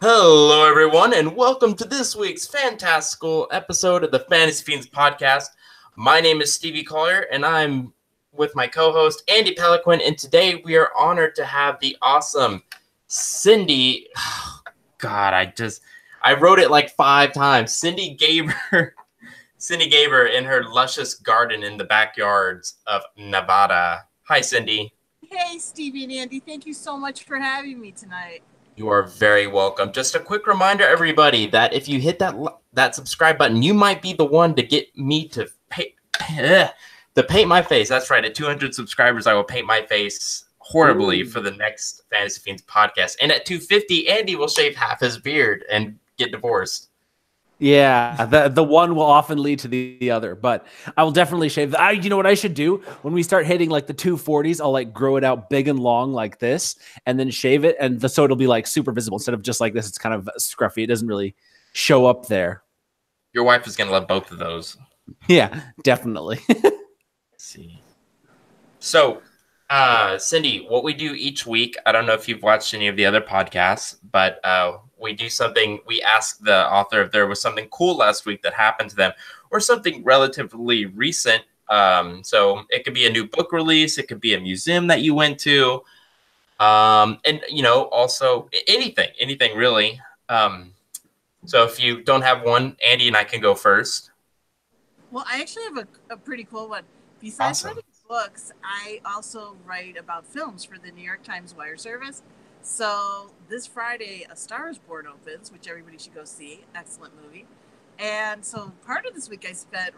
Hello, everyone, and welcome to this week's fantastical episode of the Fantasy Fiends podcast. My name is Stevie Collier, and I'm with my co-host Andy Peliquin, and today we are honored to have the awesome Cindy. God, I wrote it like 5 times. Cindy Gaber, Cindy Gaber in her luscious garden in the backyards of Nevada. Hi, Cindy. Hey, Stevie and Andy, thank you so much for having me tonight. You are very welcome. Just a quick reminder, everybody, that if you hit that subscribe button, you might be the one to get me to paint my face. That's right. At 200 subscribers, I will paint my face horribly for the next Fantasy Fiends podcast. And at 250, Andy will shave half his beard and get divorced. Yeah, the one will often lead to the other, but I will definitely shave. You know what I should do when we start hitting like the 240s? I'll like grow it out big and long like this, and then shave it, and so it'll be like super visible instead of just like this. It's kind of scruffy. It doesn't really show up there. Your wife is gonna love both of those. Yeah, definitely. Let's see. So, Cindy, what we do each week, I don't know if you've watched any of the other podcasts, but we do something. We ask the author if there was something cool last week that happened to them or something relatively recent. So it could be a new book release. It could be a museum that you went to. And, also anything really. So if you don't have one, Andy and I can go first. Well, I actually have a pretty cool one. Besides Awesome. writing books, I also write about films for the New York Times Wire Service. So this Friday, A Star is Born opens, which everybody should go see. Excellent movie. And so part of this week I spent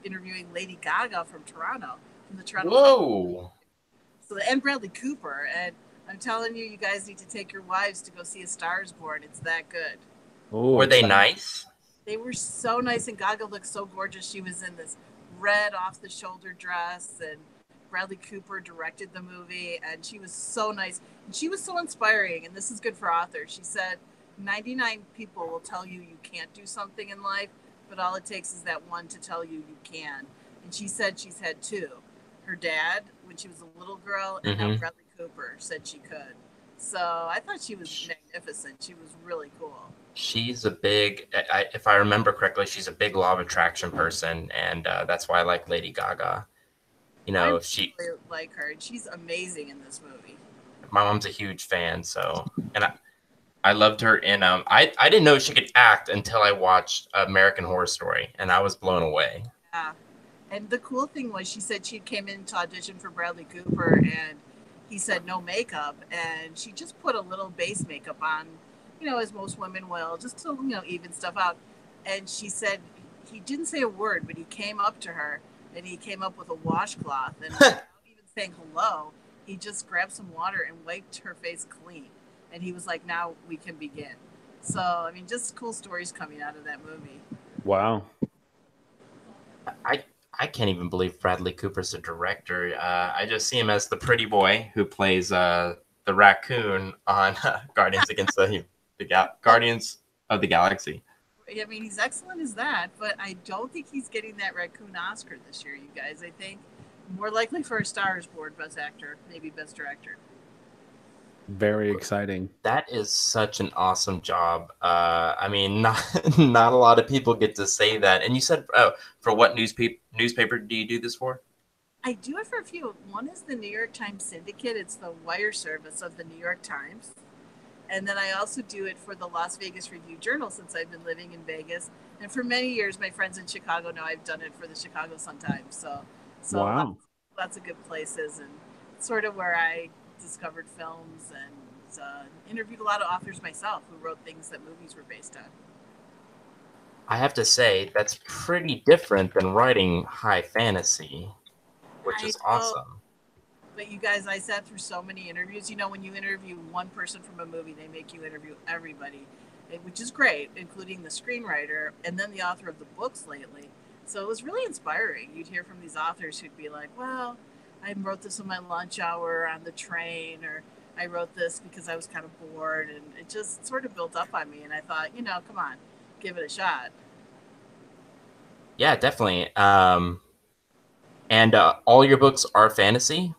interviewing Lady Gaga from Toronto, from the Toronto. Whoa. And Bradley Cooper. And I'm telling you, you guys need to take your wives to go see A Star is Born. It's that good. Ooh, Were they nice? They were so nice, and Gaga looked so gorgeous. She was in this red off-the-shoulder dress, and Bradley Cooper directed the movie, and she was so nice. And she was so inspiring, and this is good for authors. She said 99 people will tell you you can't do something in life, but all it takes is that one to tell you you can. And she said she's had two. Her dad, when she was a little girl, and now Bradley Cooper said she could. So I thought she was magnificent. She was really cool. She's a big, if I remember correctly, she's a big law of attraction person, and that's why I like Lady Gaga. I really like her, and she's amazing in this movie. My mom's a huge fan, and I loved her in I didn't know she could act until I watched American Horror Story, and I was blown away. Yeah, and the cool thing was she said she came in to audition for Bradley Cooper, and he said no makeup, and she just put a little base makeup on, as most women will, just to, even stuff out. And she said he didn't say a word, but he came up to her, and he came up with a washcloth, and without even saying hello, he just grabbed some water and wiped her face clean. And he was like, now we can begin. So, I mean, just cool stories coming out of that movie. Wow. I can't even believe Bradley Cooper's a director. I just see him as the pretty boy who plays the raccoon on Guardians Guardians of the Galaxy. I mean, he's excellent as that, but I don't think he's getting that raccoon Oscar this year, you guys. I think more likely for A Star is Born, Best Actor, maybe Best Director. Very exciting. That is such an awesome job. I mean, not a lot of people get to say that. And you said, for what newspaper do you do this for? I do it for a few. One is the New York Times Syndicate. It's the wire service of the New York Times. And then I also do it for the Las Vegas Review-Journal since I've been living in Vegas. And for many years, my friends in Chicago know I've done it for the Chicago Sun-Times. So wow. Lots of good places, and sort of where I discovered films and interviewed a lot of authors myself who wrote things that movies were based on. I have to say, that's pretty different than writing high fantasy, which is awesome. But you guys, I sat through so many interviews. When you interview one person from a movie, they make you interview everybody, which is great, including the screenwriter and then the author of the books lately. So it was really inspiring. You'd hear from these authors who'd be like, well, I wrote this on my lunch hour on the train, or I wrote this because I was kind of bored, and it just sort of built up on me. And I thought, come on, give it a shot. Yeah, definitely. And all your books are fantasy?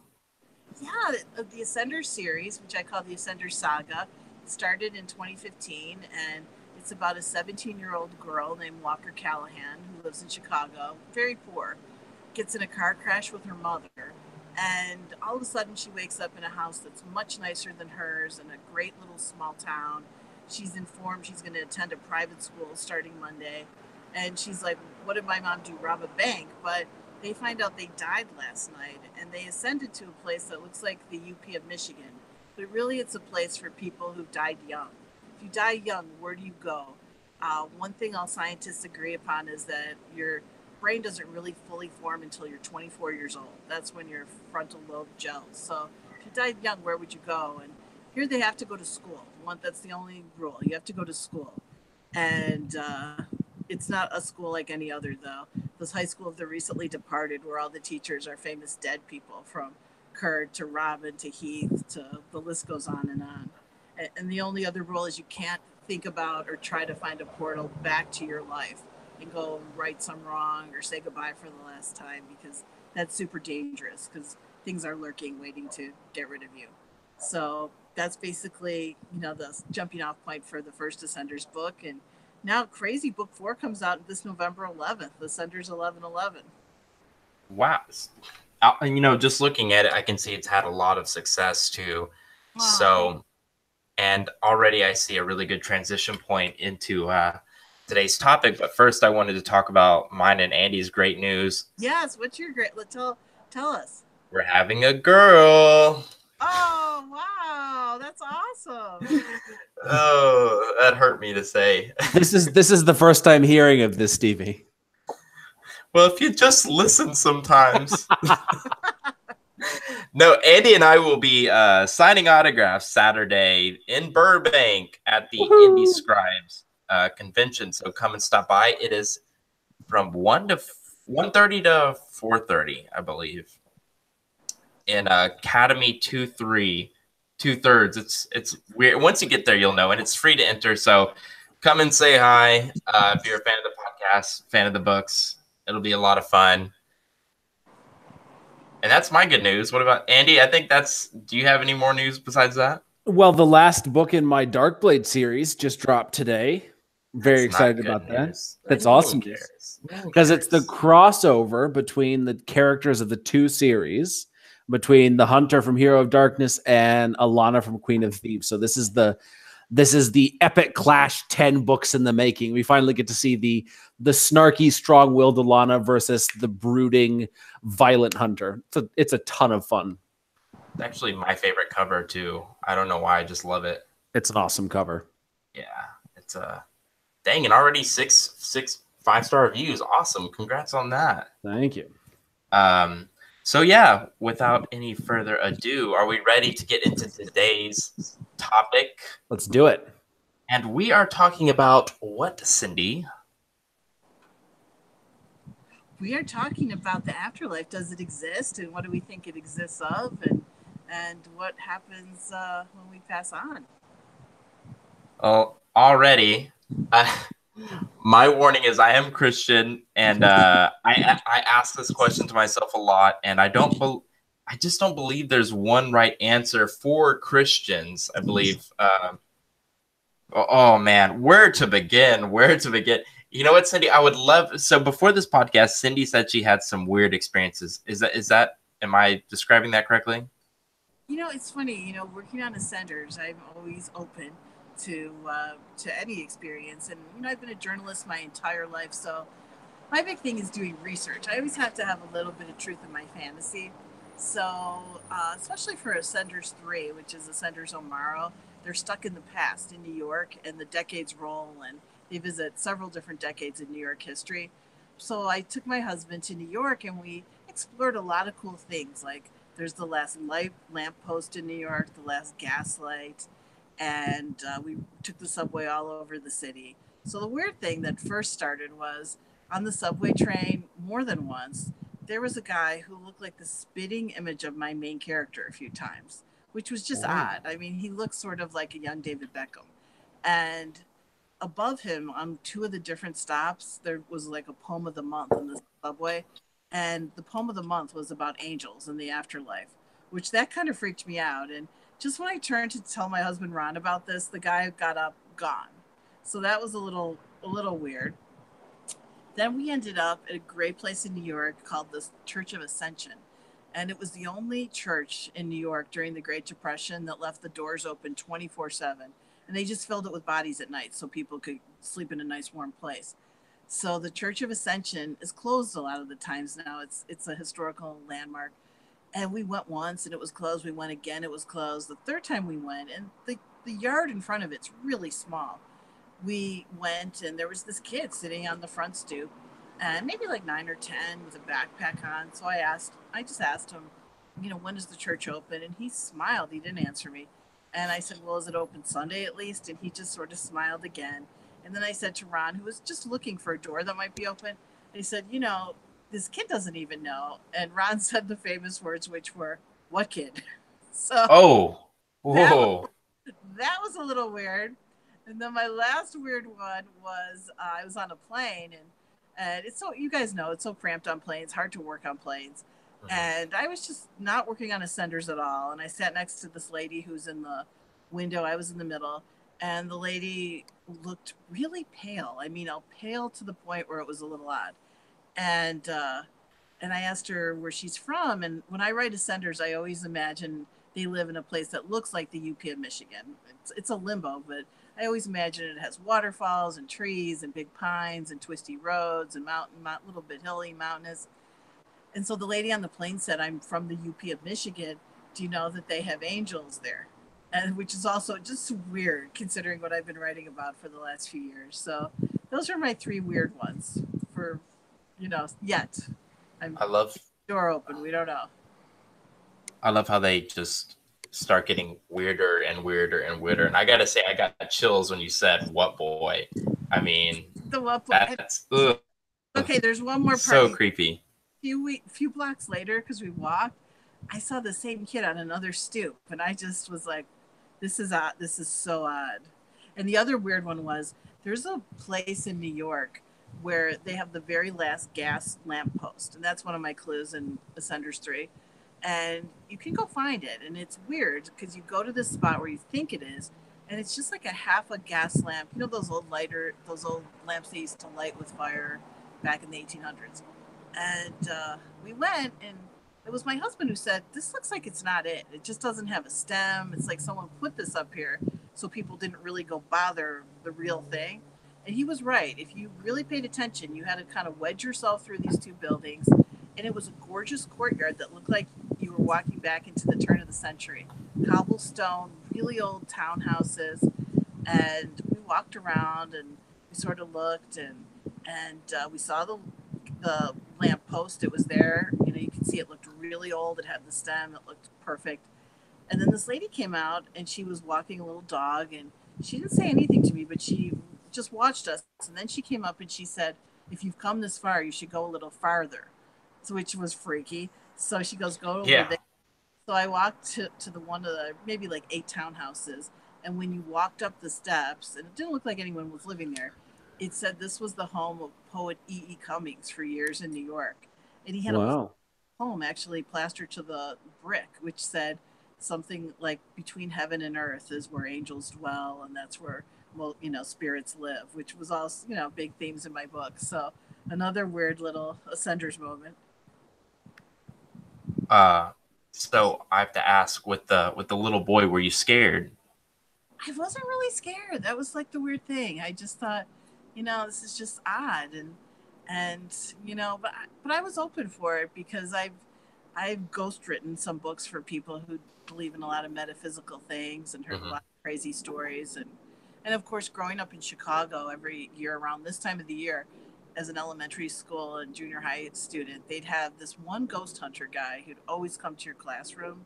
Yeah, the Ascender series, which I call the Ascender Saga, Started in 2015, and it's about a 17-year-old girl named Walker Callahan who lives in Chicago, very poor, gets in a car crash with her mother, and all of a sudden she wakes up in a house that's much nicer than hers in a great little small town. She's informed she's going to attend a private school starting Monday, and she's like, what did my mom do, rob a bank? But they find out they died last night, and they ascended to a place that looks like the UP of Michigan, but really it's a place for people who died young. If you die young, where do you go? One thing all scientists agree upon is that your brain doesn't really fully form until you're 24 years old. That's when your frontal lobe gels. So if you died young, where would you go? And here they have to go to school. That's the only rule. You have to go to school. And it's not a school like any other, though. This high school of the recently departed, where all the teachers are famous dead people, from Kurt to Robin to Heath to the list goes on and on. And the only other rule is you can't think about or try to find a portal back to your life and go right some wrong or say goodbye for the last time, because that's super dangerous, because things are lurking waiting to get rid of you. So that's basically, the jumping off point for the first Ascenders book. And now Crazy Book 4 comes out this November 11th, Ascenders 1111. Wow. Just looking at it, I can see it's had a lot of success too. Wow. So, and already I see a really good transition point into today's topic. But first, I wanted to talk about mine and Andy's great news. Yes, what's your great? Tell us. We're having a girl. Oh, wow, that's awesome. Oh, that hurt me to say. This is the first time hearing of this, Stevie. Well, if you just listen sometimes. No, Andy and I will be signing autographs Saturday in Burbank at the Indie Scribes convention. So come and stop by. It is from 1:30 to 4:30, I believe. In Academy 2-3. It's weird. Once you get there, you'll know, and it's free to enter. So come and say hi. If you're a fan of the podcast, fan of the books, it'll be a lot of fun. And that's my good news. What about Andy? Do you have any more news besides that? Well, the last book in my Darkblade series just dropped today. Very excited about that. That's awesome because it's the crossover between the characters of the two series, between the Hunter from Hero of Darkness and Alana from Queen of Thieves. So this is the epic clash, 10 books in the making. We finally get to see the snarky, strong-willed Alana versus the brooding, violent Hunter. It's a ton of fun. It's actually my favorite cover too. I don't know why, I just love it. It's an awesome cover. Yeah, it's dang, and already six 5-star reviews. Awesome, congrats on that. Thank you. So yeah, without any further ado, are we ready to get into today's topic? Let's do it. And we are talking about what, Cindy? We are talking about the afterlife. Does it exist, and what do we think it exists of, and what happens when we pass on? Oh, already. My warning is I am Christian, and I ask this question to myself a lot, and I just don't believe there's one right answer for Christians. I believe. Oh man, where to begin? You know what, Cindy? I would love. So before this podcast, Cindy said she had some weird experiences. Is that? Am I describing that correctly? It's funny. Working on Ascenders, I'm always open to any experience, and I've been a journalist my entire life, so my big thing is doing research. I always have to have a little bit of truth in my fantasy. So especially for Ascenders 3, which is Ascenders Omaro, they're stuck in the past in New York, and the decades roll, and they visit several different decades in New York history. So I took my husband to New York, and we explored a lot of cool things. Like there's the last lamppost in New York, the last gaslight, and we took the subway all over the city. So the weird thing that first started was on the subway train more than once, there was a guy who looked like the spitting image of my main character a few times, which was just odd. I mean, he looked sort of like a young David Beckham. And above him on two of the different stops, there was like a poem of the month on the subway. And the poem of the month was about angels and the afterlife, which that kind of freaked me out. And just when I turned to tell my husband Ron about this, the guy got up, gone. So that was a little weird. Then we ended up at a great place in New York called the Church of Ascension. And it was the only church in New York during the Great Depression that left the doors open 24/7. And they just filled it with bodies at night so people could sleep in a nice warm place. So the Church of Ascension is closed a lot of the times now. It's a historical landmark. And we went once and it was closed. We went again, it was closed. The third time we went, and the yard in front of it's really small. We went and there was this kid sitting on the front stoop and maybe like 9 or 10 with a backpack on. So I just asked him, when does the church open? And he smiled. He didn't answer me. And I said, well, is it open Sunday at least? And he just sort of smiled again. And then I said to Ron, who was just looking for a door that might be open, he said, this kid doesn't even know. And Ron said the famous words, which were, what kid? So Oh, that whoa. that was a little weird. And then my last weird one was I was on a plane and it's so you guys know it's so cramped on planes, hard to work on planes. Mhm. And I was just not working on ascenders at all. And I sat next to this lady who's in the window. I was in the middle, and the lady looked really pale. I mean, pale to the point where it was a little odd. And and I asked her where she's from. And when I write ascenders, I always imagine they live in a place that looks like the UP of Michigan. It's a limbo, but I always imagine it has waterfalls and trees and big pines and twisty roads and little bit hilly, mountainous. And so the lady on the plane said, I'm from the UP of Michigan. Do you know that they have angels there? And which is also just weird considering what I've been writing about for the last few years. So those are my three weird ones for, yet. I'm I love door open. We don't know. I love how they just start getting weirder and weirder and weirder. And I gotta say, I got chills when you said "what boy." I mean, The what? that's ugh, Okay, there's one more so part. creepy. Few blocks later, because we walked, I saw the same kid on another stoop, and I just was like, "This is odd. This is so odd." And the other weird one was there's a place in New York where they have the very last gas lamp post, and that's one of my clues in Ascenders 3. And you can go find it, and it's weird because you go to this spot where you think it is, and it's just like a half a gas lamp. Those old lamps they used to light with fire back in the 1800s. And we went, and it was my husband who said, "This looks like it's not it. It just doesn't have a stem. It's like someone put this up here so people didn't really go bother the real thing." And he was right. If you really paid attention, you had to kind of wedge yourself through these two buildings, and it was a gorgeous courtyard that looked like you were walking back into the turn of the century. Cobblestone, really old townhouses, and we walked around and we sort of looked and we saw the lamp post. It was there. You could see it looked really old. It had the stem. It looked perfect. And then this lady came out and she was walking a little dog and she didn't say anything to me, but she just watched us. And then she came up and she said, "If you've come this far, you should go a little farther," so, which was freaky. So she goes, "Go over Yeah. there." So I walked to the one of the maybe like 8 townhouses. And when you walked up the steps, and it didn't look like anyone was living there, it said this was the home of poet E. E. Cummings for years in New York. And he had a Wow. poem actually plastered to the brick, which said something like, "Between heaven and earth is where angels dwell, and that's where, well, spirits live," which was all, big themes in my book. So another weird little Ascenders moment. Uh, so I have to ask, with the little boy, were you scared? I wasn't really scared. That was like the weird thing. I just thought, this is just odd, and but I was open for it because I've ghost written some books for people who believe in a lot of metaphysical things and heard a Hmm. lot of crazy stories, and of course, growing up in Chicago every year around this time of the year, as an elementary school and junior high student, they'd have this one ghost hunter guy who'd always come to your classroom,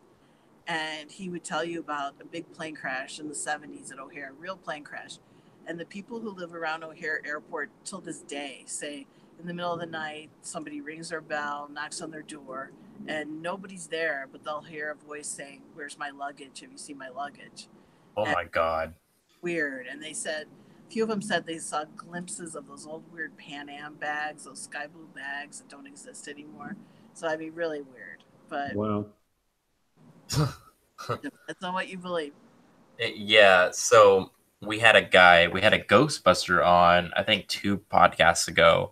and he would tell you about a big plane crash in the 70s at O'Hare, real plane crash. And the people who live around O'Hare Airport till this day say in the middle of the night, somebody rings their bell, knocks on their door, and nobody's there, but they'll hear a voice saying, "Where's my luggage? Have you seen my luggage?" Oh And my god. weird. And they said, a few of them said they saw glimpses of those old weird Pan Am bags, those sky blue bags that don't exist anymore. So I mean, really weird. But Wow. Depends on what you believe. Yeah, so we had a Ghostbuster on, I think 2 podcasts ago,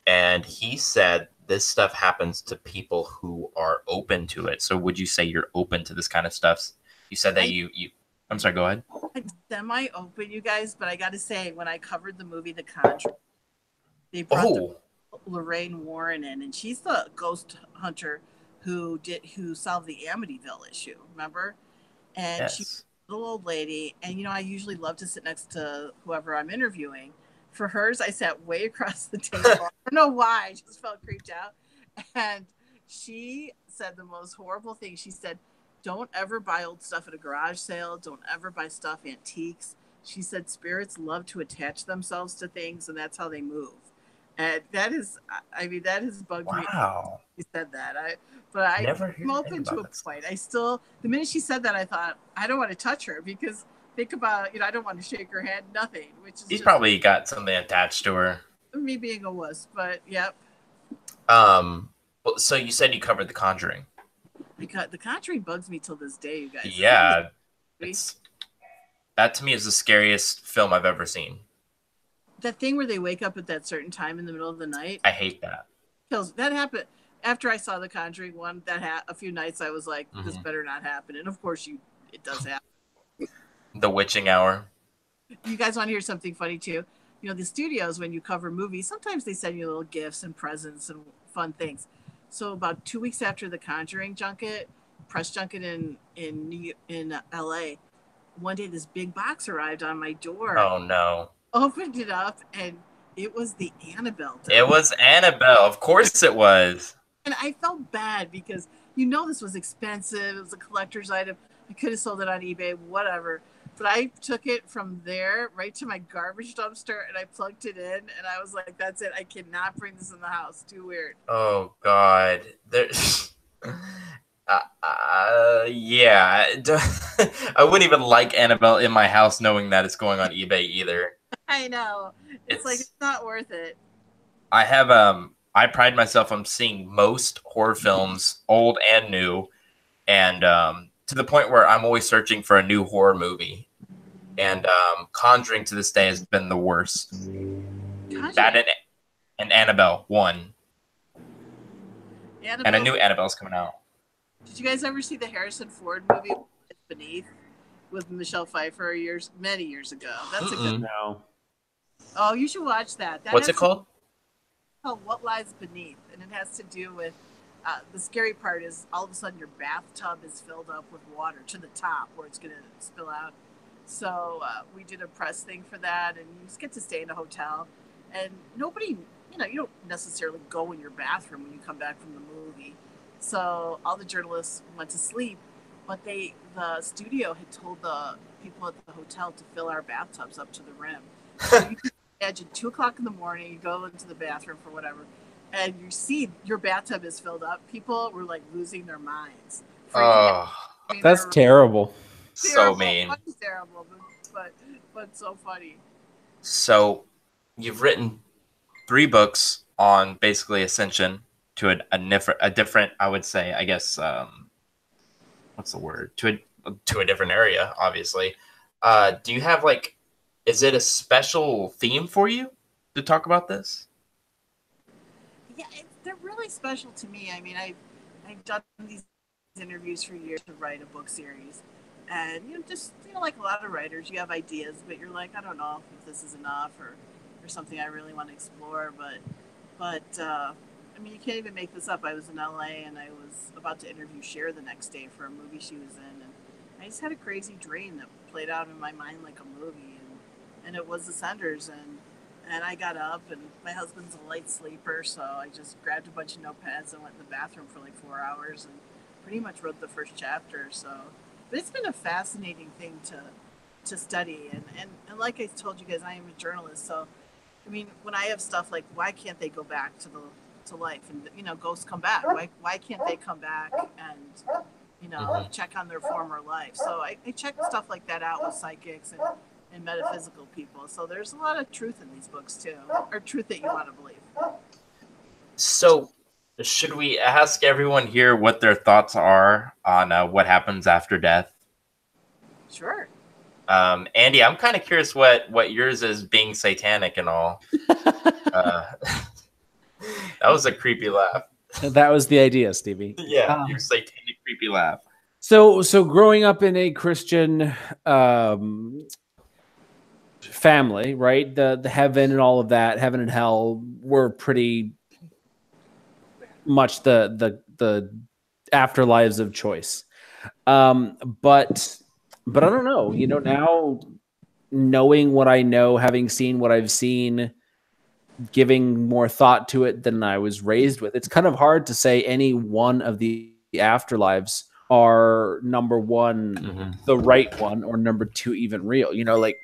and he said this stuff happens to people who are open to it. So would you say you're open to this kind of stuff? You said that I, you I'm sorry, go ahead. I'm semi-open, you guys, but I got to say, when I covered the movie The Conjuring, they brought the Oh, Lorraine Warren in, and she's the ghost hunter who solved the Amityville issue. Remember? And she yes. was a little old lady. And I usually love to sit next to whoever I'm interviewing. For hers, I sat way across the table. I don't know why. I just felt creeped out. And she said the most horrible thing. She said, "Don't ever buy old stuff at a garage sale. Don't ever buy stuff antiques." She said spirits love to attach themselves to things, and that's how they move. And that is, I mean, that has bugged me. Wow. She said that. Never I'm hear anything open to about a that stuff. point. I still, the minute she said that, I thought, I don't want to touch her because think about, I don't want to shake her hand, nothing, which is He's just probably got something attached to her. me being a wuss. But yep, Well, so you said you covered The Conjuring. because The Conjuring bugs me till this day, you guys. It's not Yeah, movie. it's that to me is the scariest film I've ever seen. That thing where they wake up at that certain time in the middle of the night I hate that. kills. That happened after I saw The Conjuring one. A few nights I was like, this Mhm. better not happen. And of course, it does happen. The Witching Hour. You guys want to hear something funny too? The studios, when you cover movies, sometimes they send you little gifts and presents and fun things. So about 2 weeks after the Conjuring press junket in LA, one day this big box arrived on my door. Oh no. Opened it up, and it was the Annabelle It doll. was Annabelle. Of course it was. And I felt bad because this was expensive. It was a collector's item. I could have sold it on eBay, whatever. But I took it from there right to my garbage dumpster and I plugged it in and I was like, that's it. I cannot bring this in the house. Too weird. Oh God. There. Yeah. I wouldn't even like Annabelle in my house, knowing that it's going on eBay either. I know. It's like, It's. it's not worth it. I have. I pride myself on seeing most horror films, old and new, and to the point where I'm always searching for a new horror movie. And Conjuring to this day has been the worst. That Conjuring. and Annabelle one, and a Annabelle. new Annabelle's coming out. Did you guys ever see the Harrison Ford movie Beneath with Michelle Pfeiffer many years ago? That's a good. Mm-mm. No. Oh, you should watch that. What's it called? Called What Lies Beneath, and it has to do with the scary part is all of a sudden your bathtub is filled up with water to the top where it's going to spill out. So we did a press thing for that, and you just get to stay in a hotel, and nobody, you don't necessarily go in your bathroom when you come back from the movie. So all the journalists went to sleep, but the studio had told the people at the hotel to fill our bathtubs up to the rim. So you can imagine 2 o'clock in the morning, you go into the bathroom for whatever, and you see your bathtub is filled up. People were like losing their minds, freaking out. Oh, I mean, That's they're terrible. so terrible. mean. It's terrible, but so funny. So you've written 3 books on basically ascension to a different, I would say, I guess, what's the word, to a different area, obviously. Do you have like, is it a special theme for you to talk about this? Yeah, they're really special to me. I mean, I've done these interviews for years to write a book series, and just like a lot of writers, you have ideas, but you're like, I don't know if this is enough or something I really want to explore. But I mean, you can't even make this up. I was in LA and I was about to interview Cher the next day for a movie she was in, and I just had a crazy dream that played out in my mind like a movie, and it was Ascenders, and I got up, and my husband's a light sleeper, so I just grabbed a bunch of notepads and went in the bathroom for like 4 hours and pretty much wrote the first chapter. So, but it's been a fascinating thing to study, and like I told you guys, I am a journalist, so I mean, when I have stuff like, why can't they go back to life, and ghosts come back? Why can't they come back and check on their former life? So I check stuff like that out with psychics and metaphysical people. So there's a lot of truth in these books too, or truth that you want to believe. So Should we ask everyone here what their thoughts are on what happens after death? Sure. Andy, I'm kind of curious what yours is, being satanic and all. That was a creepy laugh. That was the idea, Stevie. Yeah, your satanic creepy laugh. So growing up in a Christian family, right? The heaven and all of that, heaven and hell were pretty much the afterlives of choice. But I don't know. You know, now knowing what I know, having seen what I've seen, giving more thought to it than I was raised with, it's kind of hard to say any one of the afterlives are number one, the right one, or number two, even real. You know, like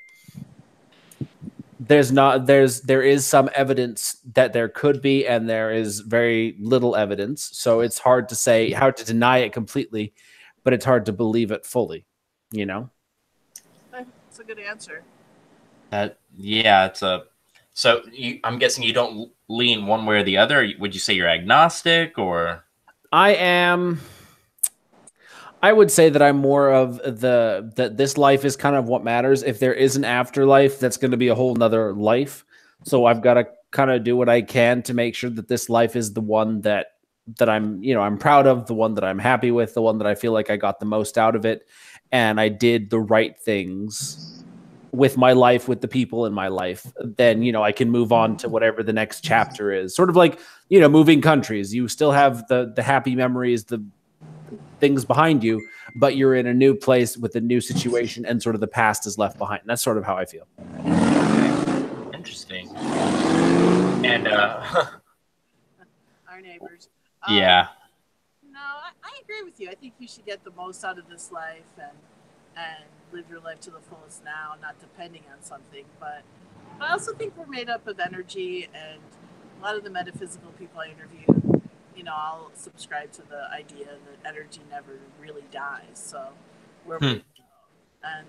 there is some evidence that there could be, and there is very little evidence. So it's hard to say how to deny it completely, but it's hard to believe it fully, you know? That's a good answer. Yeah, it's a. So I'm guessing you don't lean one way or the other. Would you say you're agnostic, or? I would say that I'm more of that this life is kind of what matters. If there is an afterlife, that's going to be a whole nother life. So I've got to kind of do what I can to make sure that this life is the one that I'm, you know, I'm proud of, the one that I'm happy with, the one that I feel like I got the most out of it. And I did the right things with my life, with the people in my life. Then, you know, I can move on to whatever the next chapter is. Sort of like, you know, moving countries. You still have the happy memories, the things behind you, but you're in a new place with a new situation, and sort of the past is left behind. That's sort of how I feel. Interesting. And our neighbors. Yeah. No, I agree with you. I think you should get the most out of this life and live your life to the fullest now, not depending on something. But I also think we're made up of energy, and a lot of the metaphysical people I interview, you know, I'll subscribe to the idea that energy never really dies. So where we go. And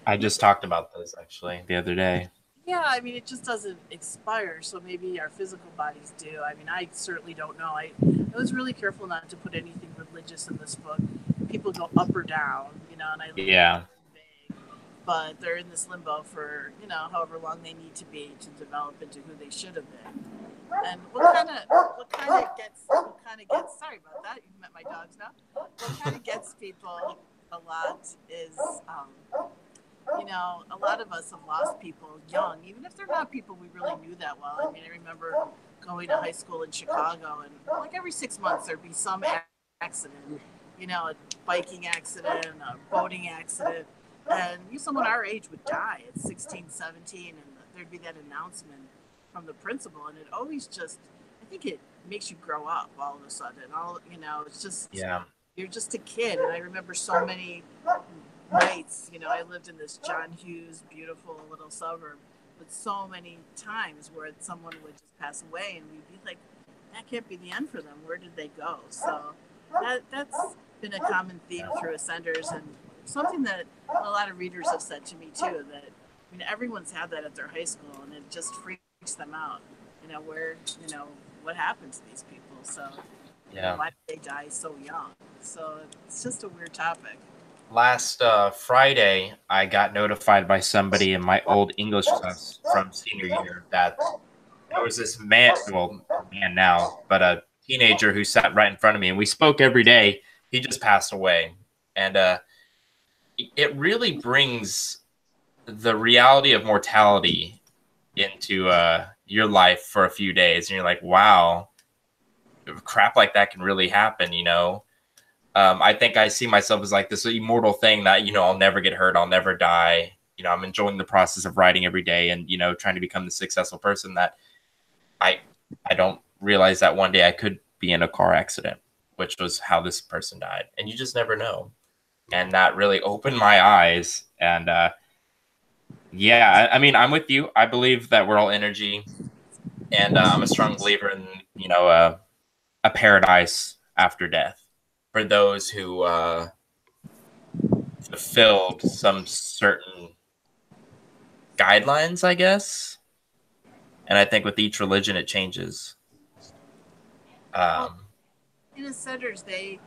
I just talked about this actually the other day. yeah, I mean, it just doesn't expire. So maybe our physical bodies do. I mean, I certainly don't know. I was really careful not to put anything religious in this book. People go up or down, you know, and I leave it vague. But they're in this limbo for, you know, however long they need to be to develop into who they should have been. And what kind of gets sorry about that. You met my dogs now. What kind of gets people a lot is you know, a lot of us have lost people young, even if they're not people we really knew that well. I mean, I remember going to high school in Chicago, and like every 6 months there'd be some accident, you know, a biking accident, a boating accident, and someone our age would die at 16, 17, and there'd be that announcement from the principal, and it always just, I think it makes you grow up all of a sudden. You know, it's just, you're just a kid, and I remember so many nights, you know, I lived in this John Hughes, beautiful little suburb, but so many times where someone would just pass away, and we'd be like, that can't be the end for them. Where did they go? So that's been a common theme through Ascenders, and something that a lot of readers have said to me too, that, I mean, everyone's had that at their high school, and it just freaks them out, you know, where, you know, what happened to these people. So why did they die so young? So it's just a weird topic. Last Friday, I got notified by somebody in my old English class from senior year that there was this man now, but a teenager who sat right in front of me, and we spoke every day. He just passed away. And it really brings the reality of mortality into your life for a few days. And you're like, wow, crap like that can really happen, you know? I think I see myself as like this immortal thing that, you know, I'll never get hurt. I'll never die. You know, I'm enjoying the process of writing every day and, you know, trying to become the successful person that I don't realize that one day I could be in a car accident, which was how this person died. And you just never know. And that really opened my eyes. And yeah, I mean, I'm with you. I believe that we're all energy. And I'm a strong believer in, you know, a paradise after death for those who fulfilled some certain guidelines, I guess. And I think with each religion, it changes. In ascenders, they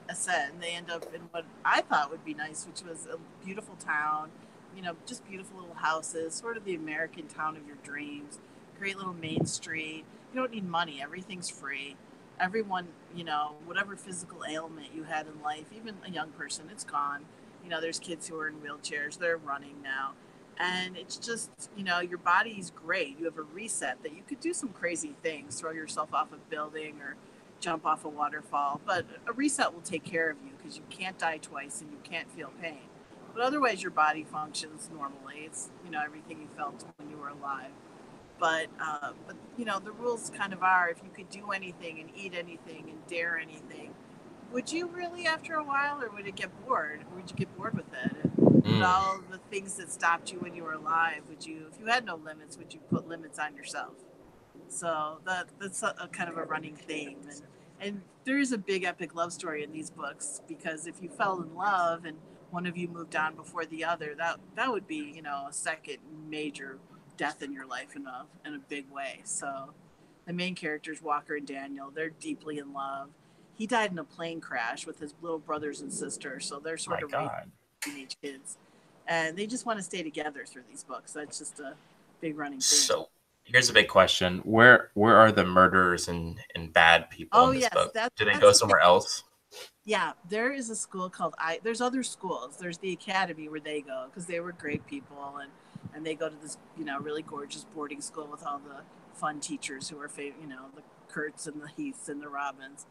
ascend. They end up in what I thought would be nice, which was a beautiful town. Just beautiful little houses, sort of the American town of your dreams. Great little main street. You don't need money. Everything's free. Everyone, whatever physical ailment you had in life, even a young person, it's gone. There's kids who are in wheelchairs. They're running now. And it's just, your body's great. You have a reset that you could do some crazy things, throw yourself off a building or jump off a waterfall. But a reset will take care of you because you can't die twice and you can't feel pain. But otherwise, your body functions normally. It's, everything you felt when you were alive. But the rules kind of are if you could do anything and eat anything and dare anything, would you really after a while, or would it get bored? Would you get bored with it? And all the things that stopped you when you were alive, would you, if you had no limits, would you put limits on yourself? So that's a kind of a running theme, and there is a big epic love story in these books because if you fell in love and one of you moved on before the other, that would be a second major death in your life in a big way. So the main characters, Walker and Daniel, they're deeply in love. He died in a plane crash with his little brothers and sisters, so they're sort My of God. teenage kids, and they just want to stay together through these books. That's just a big running theme. So here's a big question: Where are the murderers and bad people Oh in this yes, book? Do they that's go the thing. somewhere else? Yeah, there is a school called There's other schools. There's the academy where they go because they were great people, and they go to this really gorgeous boarding school with all the fun teachers who are the Kurtz and the Heaths and the Robins.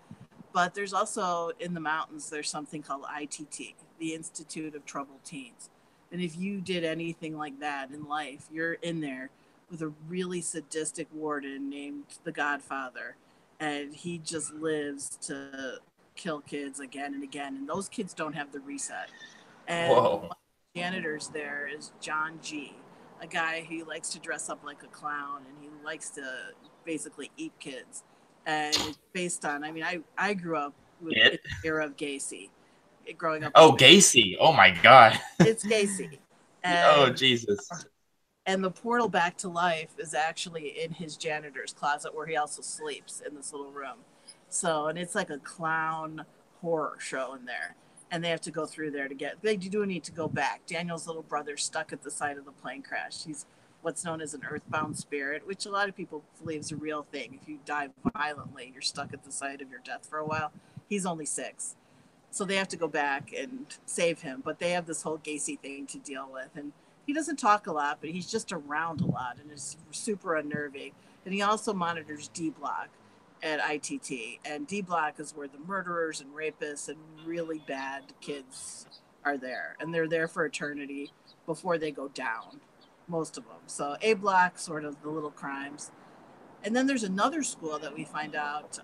But there's also in the mountains there's something called ITT, the Institute of Troubled Teens, and if you did anything like that in life, you're in there with a really sadistic warden named the Godfather, and he just lives to kill kids again and again, and those kids don't have the reset. And one Whoa. of the janitors there is John G, a guy who likes to dress up like a clown and he likes to basically eat kids. And it's based on, I grew up with It? the era of Gacy, growing up. Oh, Gacy. Oh my God. It's Gacy, Oh, and Jesus. the portal back to life is actually in his janitor's closet where he also sleeps in this little room. So, and it's like a clown horror show in there. And they have to go through there they do need to go back. Daniel's little brother's stuck at the site of the plane crash. He's what's known as an earthbound spirit, which a lot of people believe is a real thing. If you die violently, you're stuck at the site of your death for a while. He's only 6. So they have to go back and save him, but they have this whole Gacy thing to deal with. And he doesn't talk a lot, but he's just around a lot and is super unnerving. And he also monitors D Block at ITT. And D Block is where the murderers and rapists and really bad kids are there. And they're there for eternity before they go down, most of them. So A Block, sort of the little crimes. And then there's another school that we find out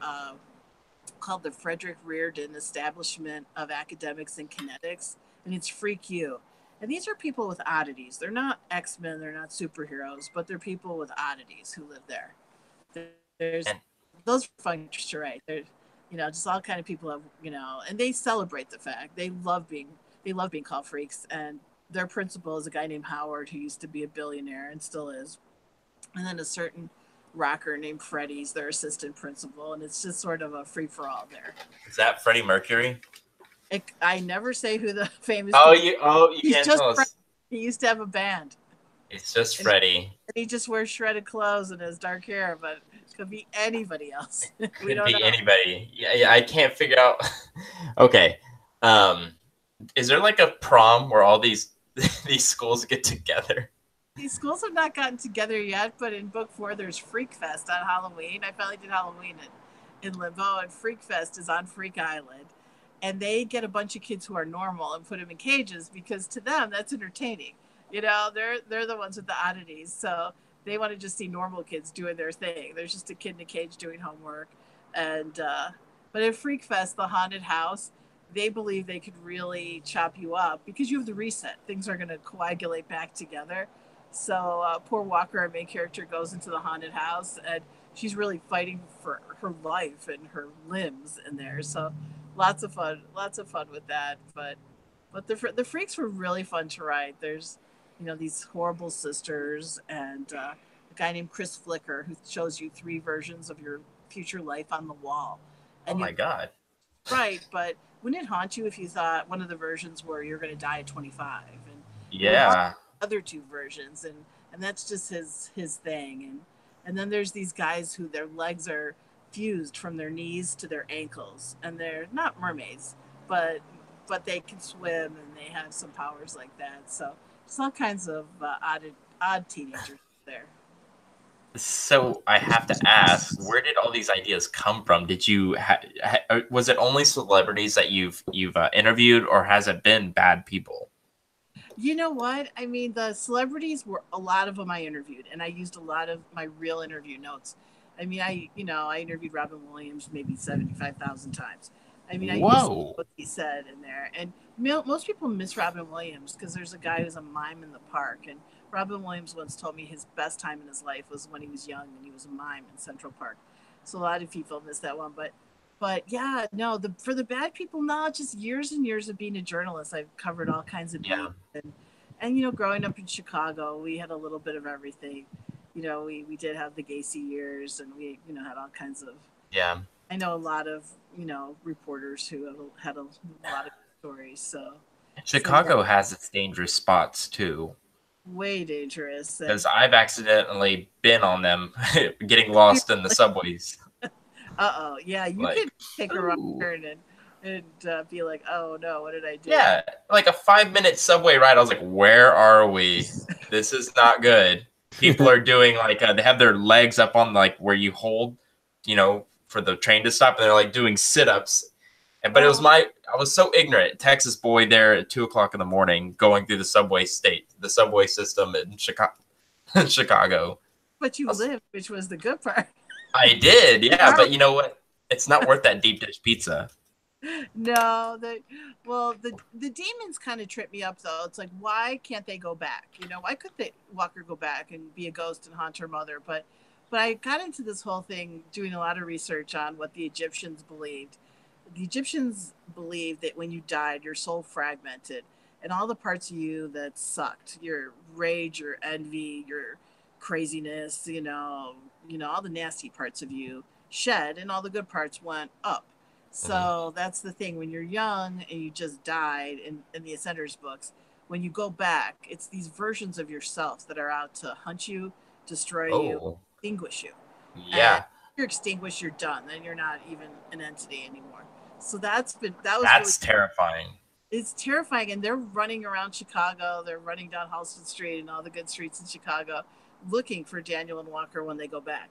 called the Frederick Reardon Establishment of Academics and Kinetics, and it's Freak You. And these are people with oddities. They're not X-Men, they're not superheroes, but they're people with oddities who live there. There's And those functions, right? They're just all kind of people have and they celebrate the fact they love being called freaks. And their principal is a guy named Howard who used to be a billionaire and still is. And then a certain rocker named Freddie's their assistant principal, and it's just sort of a free for all there. is that Freddie Mercury? I never say who the famous. You He's can't just tell us. He used to have a band. It's just And Freddie. he just wears shredded clothes and has dark hair, but it could be anybody else. We Could don't be know. anybody. Yeah, I can't figure out. Okay. Is there like a prom where all these these schools get together? These schools have not gotten together yet, but in book 4, there's Freak Fest on Halloween. I finally did Halloween in Limbo, and Freak Fest is on Freak Island. And they get a bunch of kids who are normal and put them in cages because to them, that's entertaining. They're the ones with the oddities. So they want to just see normal kids doing their thing. There's just a kid in a cage doing homework. And, but at Freak Fest, the haunted house, they believe they could really chop you up because you have the reset. Things are going to coagulate back together. So poor Walker, our main character, goes into the haunted house and she's really fighting for her life and her limbs in there. So lots of fun with that. But the freaks were really fun to write. There's these horrible sisters and a guy named Chris Flicker who shows you 3 versions of your future life on the wall. Oh And you my God. right, but wouldn't it haunt you if you thought one of the versions where you're going to die at 25, and it would haunt Yeah. the other two versions, and that's just his thing. And then there's these guys who their legs are fused from their knees to their ankles, and they're not mermaids, but they can swim and they have some powers like that. So there's all kinds of odd teenagers there. So I have to ask, where did all these ideas come from? Did you was it only celebrities that you've interviewed, or has it been bad people? You know what? I mean, the celebrities were a lot of them I interviewed, and I used a lot of my real interview notes. I mean, I interviewed Robin Williams maybe 75,000 times. I mean, I used Whoa. what he said in there, and most people miss Robin Williams because there's a guy who's a mime in the park, and Robin Williams once told me his best time in his life was when he was young and he was a mime in Central Park. So a lot of people miss that one, but yeah, no, for the bad people, no, just years and years of being a journalist. I've covered all kinds of beats, Yeah. and growing up in Chicago, we had a little bit of everything. We did have the Gacy years, and we had all kinds of. Yeah. I know a lot of reporters who have had a lot of stories. So yeah, Chicago has its dangerous spots too, way dangerous. And because I've accidentally been on them, getting lost in the subways. yeah, you could Like, take a wrong ooh. turn and be like, oh no, what did I do? Yeah, like a 5 minute subway ride. I was like, where are we? This is not good. People are doing like they have their legs up on like where you hold, for the train to stop, and they're like doing sit-ups. But Oh, I was so ignorant, Texas boy there at 2 o'clock in the morning, going through the subway system in Chicago. Chicago. but you lived, which was the good part. I did, yeah. But you know what? It's not worth that deep dish pizza. No, the demons kind of trip me up though. It's like, why can't they go back? Why could they Walker go back and be a ghost and haunt her mother? But I got into this whole thing doing a lot of research on what the Egyptians believed. The Egyptians believed that when you died, your soul fragmented, and all the parts of you that sucked, your rage, your envy, your craziness, all the nasty parts of you shed, and all the good parts went up. Mhm. So that's the thing. When you're young and you just died in the Ascenders books, when you go back, it's these versions of yourself that are out to hunt you, destroy you, Oh, extinguish you. And if yeah. you're extinguished, you're done. Then you're not even an entity anymore. So that was really, That's terrifying. it's terrifying. And they're running around Chicago. They're running down Halsted Street and all the good streets in Chicago looking for Daniel and Walker when they go back.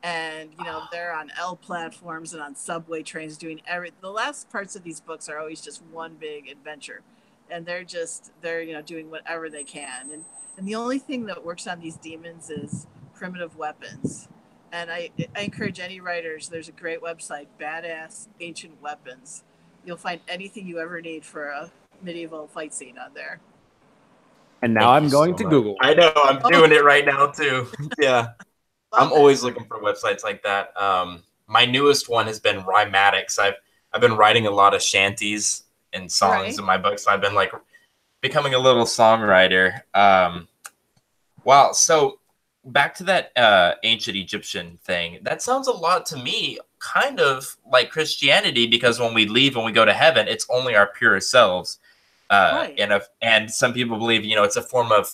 And they're on L platforms and on subway trains doing the last parts of these books are always just one big adventure, and they're doing whatever they can, and the only thing that works on these demons is primitive weapons. And I encourage any writers, there's a great website, Badass Ancient Weapons. You'll find anything you ever need for a medieval fight scene on there. And now Thank you I'm going so to much. Google. I know, I'm Oh, doing it right now too. Yeah. I'm love it. always looking for websites like that. My newest one has been Rhymatics. I've been writing a lot of shanties and songs Right. in my books. So I've been like becoming a little songwriter. Wow. So back to that ancient Egyptian thing. That sounds a lot to me, kind of like Christianity, because when we leave and we go to heaven, it's only our pure selves. Right. And some people believe, it's a form of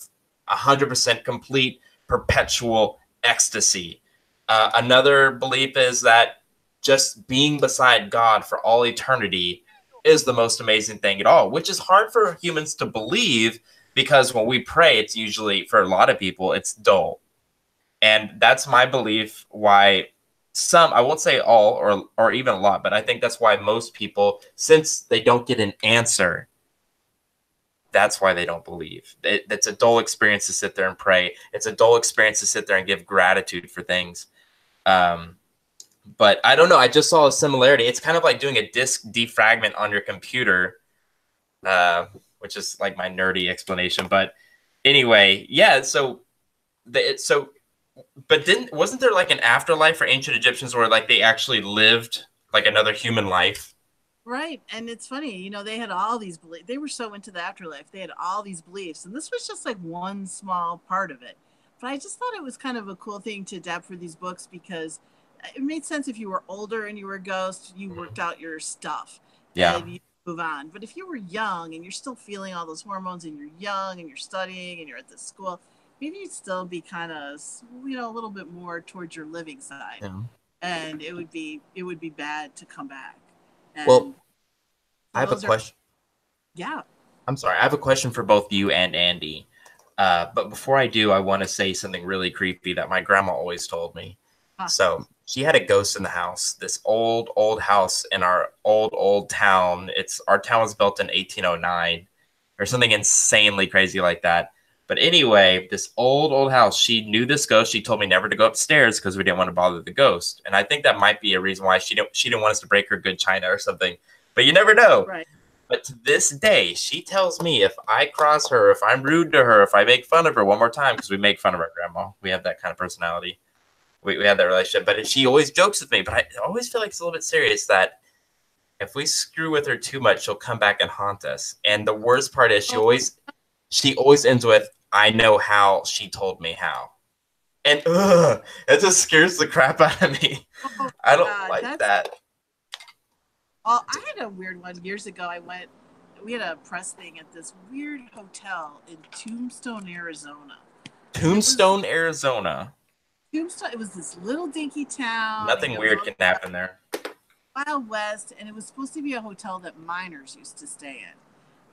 100% complete perpetual ecstasy. Another belief is that just being beside God for all eternity is the most amazing thing at all, which is hard for humans to believe because when we pray, it's usually, for a lot of people, it's dull. And that's my belief why some, I won't say all or even a lot, but I think that's why most people, since they don't get an answer, that's why they don't believe. It's a dull experience to sit there and pray. It's a dull experience to sit there and give gratitude for things. Um, but I don't know. I just saw a similarity. It's kind of like doing a disk defragment on your computer, uh, which is like my nerdy explanation. But anyway, yeah. But wasn't there like an afterlife for ancient Egyptians where like they actually lived like another human life? Right. And it's funny, they had all these beliefs. They were so into the afterlife. They had all these beliefs. And this was just like one small part of it. But I just thought it was kind of a cool thing to adapt for these books because it made sense if you were older and you were a ghost, you worked out your stuff Yeah. and you move on. But if you were young and you're still feeling all those hormones and you're young and you're studying and you're at this school, maybe you'd still be kind of, a little bit more towards your living side. Yeah. And it would be bad to come back. And Well, I so have a those are- question. yeah. I'm sorry. I have a question for both you and Andy. But before I do, I want to say something really creepy that my grandma always told me. So she had a ghost in the house, this old house in our old town. Our town was built in 1809 or something insanely crazy like that. But anyway, this old house, she knew this ghost. She told me never to go upstairs because we didn't want to bother the ghost. And I think that might be a reason why she didn't want us to break her good china or something. But you never know. Right. But to this day, she tells me if I cross her, if I'm rude to her, if I make fun of her one more time, because we make fun of our grandma. We have that kind of personality. We have that relationship. But she always jokes with me. But I always feel like it's a little bit serious that if we screw with her too much, she'll come back and haunt us. And the worst part is she always ends with, I know how, she told me how. And it just scares the crap out of me. I don't like that. Well, I had a weird one years ago. We had a press thing at this weird hotel in Tombstone, Arizona. Tombstone, Arizona. Tombstone, it was this little dinky town. Nothing weird can happen there. Wild West, and it was supposed to be a hotel that miners used to stay in.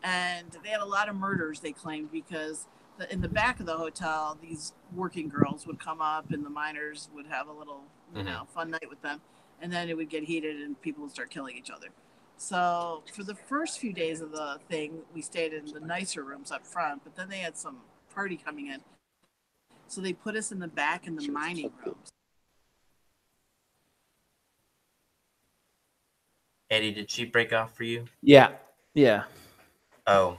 And they had a lot of murders, they claimed, because in the back of the hotel, these working girls would come up and the miners would have a little, fun night with them. And then it would get heated and people would start killing each other. So for the first few days of the thing, we stayed in the nicer rooms up front, but then they had some party coming in. So they put us in the back in the mining rooms. Eddie, did she break off for you? Yeah. Oh,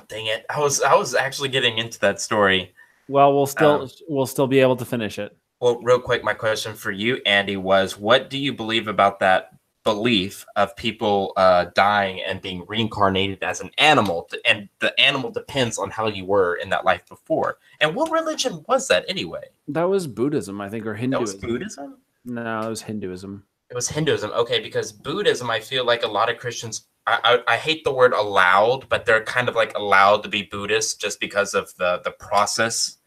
dang it! I was actually getting into that story. Well, we'll still be able to finish it. Well, real quick, my question for you, Andy, was what do you believe about that belief of people dying and being reincarnated as an animal, and the animal depends on how you were in that life before? And what religion was that anyway? That was Buddhism, I think, or Hinduism. That was Buddhism? No, it was Hinduism. It was Hinduism. Okay, because Buddhism, I feel like a lot of Christians, I hate the word allowed, but they're kind of like allowed to be Buddhist just because of the process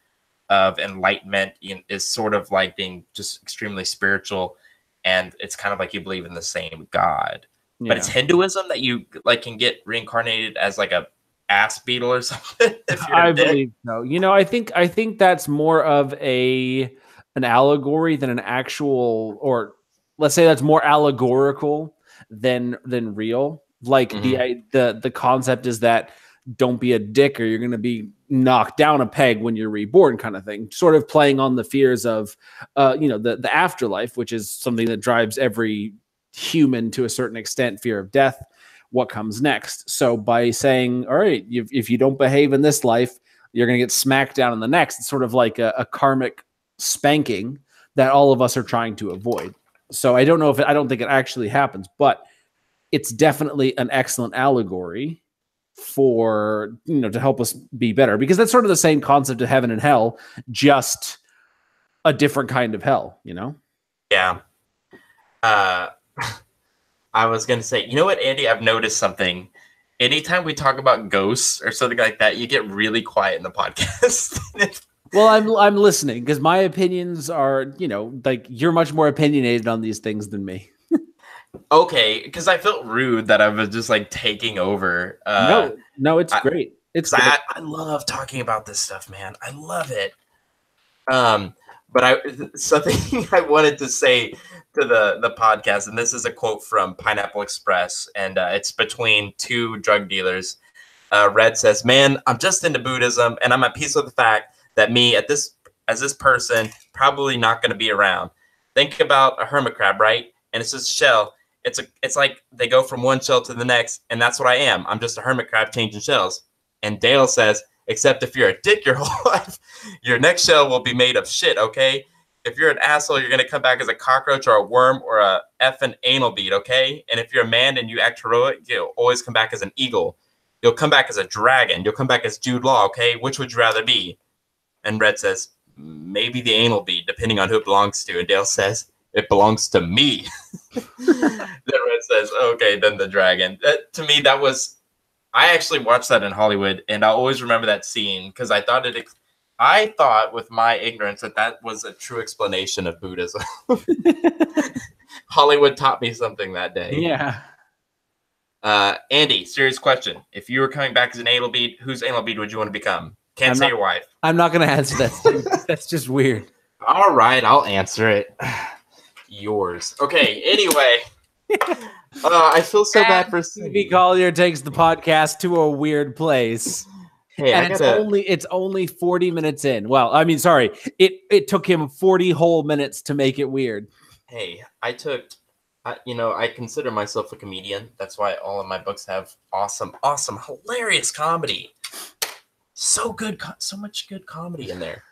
of enlightenment is sort of like being just extremely spiritual, and it's kind of like you believe in the same God. Yeah. But it's Hinduism that you like can get reincarnated as like a ass beetle or something. I believe so. I think that's more of an allegory than an actual, or let's say that's more allegorical than real. Like the concept is that don't be a dick or you're going to be knocked down a peg when you're reborn, kind of thing, sort of playing on the fears of the afterlife, which is something that drives every human to a certain extent, fear of death, what comes next. So by saying, all right, if you don't behave in this life, you're going to get smacked down in the next. It's sort of like a karmic spanking that all of us are trying to avoid. So I don't think it actually happens, but it's definitely an excellent allegory for, to help us be better, because that's sort of the same concept of heaven and hell, just a different kind of hell, Yeah. I was going to say, you know what, Andy, I've noticed something. Anytime we talk about ghosts or something like that, you get really quiet in the podcast. Well, I'm listening because my opinions are, like you're much more opinionated on these things than me. Okay, because I felt rude that I was just like taking over. No, it's great. It's great. I love talking about this stuff, man. I love it. But something I wanted to say to the podcast, and this is a quote from Pineapple Express, and it's between two drug dealers. Red says, "Man, I'm just into Buddhism, and I'm at peace with the fact that me as this person probably not going to be around. Think about a hermit crab, right? And it's just a shell. It's like they go from one shell to the next, and that's what I am. I'm just a hermit crab changing shells." And Dale says, "Except if you're a dick your whole life, your next shell will be made of shit, okay? If you're an asshole, you're going to come back as a cockroach or a worm or a effing anal bead, okay? And if you're a man and you act heroic, you'll always come back as an eagle. You'll come back as a dragon. You'll come back as Jude Law, okay? Which would you rather be?" And Red says, "Maybe the anal bead, depending on who it belongs to." And Dale says, It belongs to me. Then Red says, okay, then the dragon. To me, that was... I actually watched that in Hollywood, and I always remember that scene because I thought with my ignorance that was a true explanation of Buddhism. Hollywood taught me something that day. Yeah. Andy, serious question. If you were coming back as an anal bead, whose anal bead would you want to become? Can't say your wife. I'm not going to answer that. That's just weird. All right, I'll answer it. Yours. Okay, anyway. I feel so bad for TV Collier takes the podcast to a weird place. Hey, and it's only 40 minutes in. Well, I mean, sorry. It took him 40 whole minutes to make it weird. Hey, I consider myself a comedian. That's why all of my books have awesome, hilarious comedy. So good, so much good comedy in there.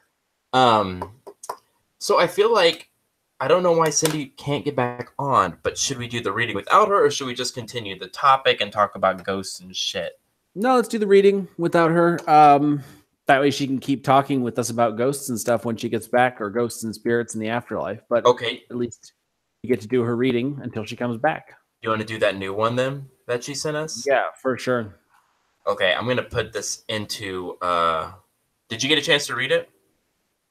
So I feel like I don't know why Cindy can't get back on, but should we do the reading without her, or should we just continue the topic and talk about ghosts and shit? No, let's do the reading without her. That way she can keep talking with us about ghosts and stuff when she gets back, or ghosts and spirits in the afterlife. But okay, at least you get to do her reading until she comes back. You want to do that new one then that she sent us? Yeah, for sure. Okay, I'm going to put this into... Did you get a chance to read it?